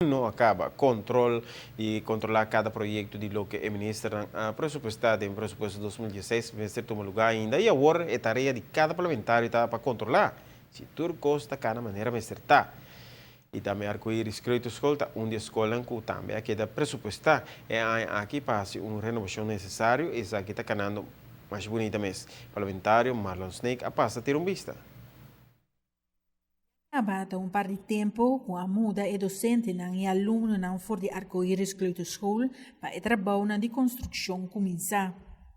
não acaba controle e controlar cada projeto de lo que o ministro pressupostado em pressuposto 2016 vai ser tomar lugar ainda e agora é tarefa de cada parlamentário para controlar se tudo custa cada maneira vai acertar e também arco-íris escrito escolta onde escola que também aqui da pressupostar é aqui passe uma renovação necessária e isso aqui está canando mais bonita mesmo parlamentário Marlon Snake a passa ter vista. Bata um par de tempo com a muda e docente e aluno não for de arco-íris kleuterschool para o trabalho de construção começar.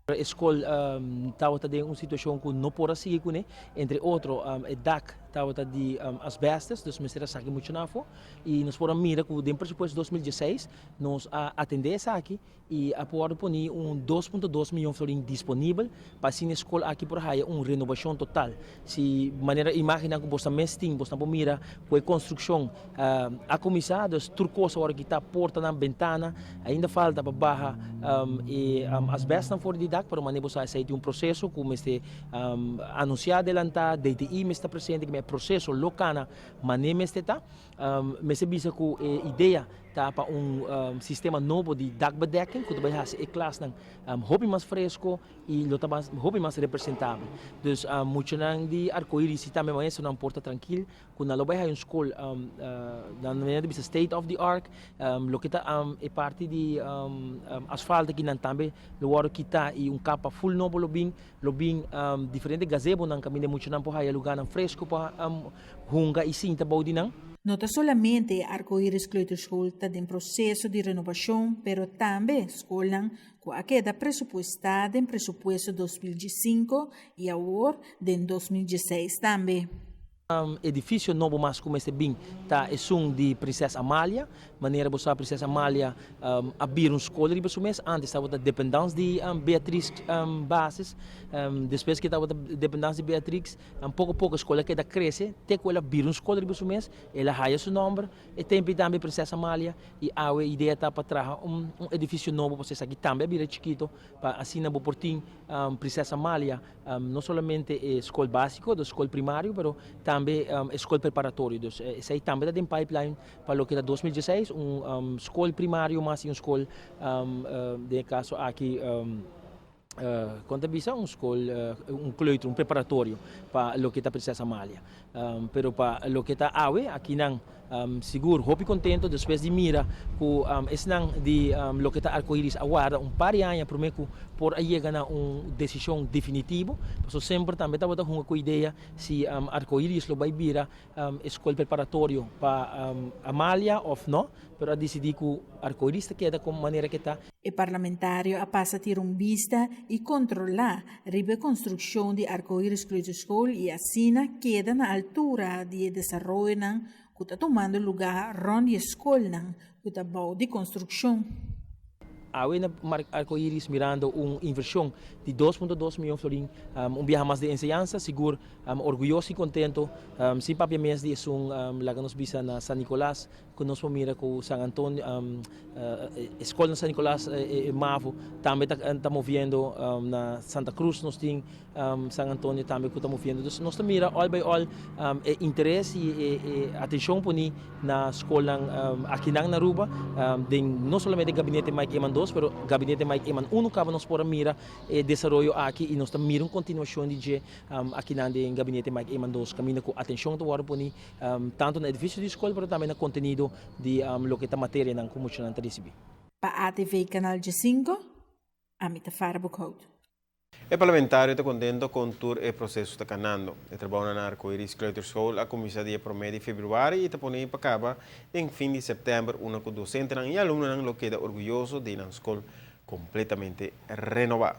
A escola estava em uma situação que não pode seguir com entre outros, o DAC estava de asbestos, dos ministérios aqui muito nafo, e nós podemos mirar que dentro do pressuposto de 2016 nós atender essa aqui e apoiar por 2,2 milhões de florins disponível para a escola aqui por aí uma renovação total. Se maneira imagina que você mestre, você não mira com a construção a começar, dos turcos agora que está porta na ventana, ainda falta para barra e asbestos não for de DAC, para maneira você aceitar um processo como este anunciado adelantado, DTI está presente que é processo local, maneira está, mas bisa que a ideia tá para sistema novo de dagbedekking, que vai fazer a classe hobby mais fresco e hobby mais representável. Dus muito de arco-íris também é uma porta tranquila, quando ela vai a uma escola na maneira de state of the art, lo que está é parte de asfalto que não também lugar que está e capa full novo lobing diferente gazebo não caminha muito não por aí lugar fresco para hunga e sinta body não. Não somente a arco-íris kleuterschool está em processo de renovação, pero também a escola com a queda pressupostada em pressuposto 2015 e agora em 2016 também. Edifício novo mas como este bem tá é de Princesa Amália maneira você Princesa Amália abrir escola de mês antes estava da dependência de Beatriz Bases depois que estava da dependência de Beatriz pouco escola que da cresce até que ela abrir escola de mês ela raia seu nome e tem também Princesa Amália e a ideia tá para trazer edifício novo para vocês aqui também abrir chiquito para assim na portinho Princesa Amália não somente escola básica da escola primário pero também escola preparatória. Isso aí também está em pipeline para o que é 2016, escola primária, mas uma escola, de caso aqui, quando bisa escola, cleutro, preparatório para o que está Princesa Amália. Pero para o que está aqui não, seguro, hope contento, depois de mira, que esse não de o que está arco-íris aguarda par de anos, para que por aí chegar a uma decisão definitiva, porque sempre também estava com uma ideia se arco-íris lo vai virar escola preparatório para Amália ou não, pero a decidir que arco-íris queda como maneira que está. O parlamentário passa a ter vista e controlar a reconstrução de arco-íris kleuterschool e assim queda na altura de desenvolvimento que está tomando lugar onde a escola que está boa de construção. Na arco-íris mirando uma inversão de 2,2 milhões de florins, viaje mais de enseñanza, seguro, orgulhoso e contento, sem papel mês de laga nos visa na San Nicolás, que nós mira com San Antonio, escola na San Nicolás Mavo, também está movendo na Santa Cruz, nós tem San Antonio também que está movendo, nós estamos mira all by all interesse e atenção por na escola aqui na Aruba, não somente gabinete Mike Eman 2, pero gabinete Mike Eman 1 acaba nos por mira desenvolvimento aqui e nós também mira uma continuação de aqui na gabinete Mike Eman 2, caminha com atenção do ar por tanto no edifício de escola, pero também no conteúdo de lo que está matéria na comunidade de receber. Para a TV Canal G5, Amita Farabukhout. O parlamentário está contento com todo o processo que está canando. O trabalho na arco-íris kleuterschool a começar dia 1 de fevereiro e está pondo para acabar em fim de setembro, uma com docente e aluno que queda orgulhoso de uma escola completamente renovada.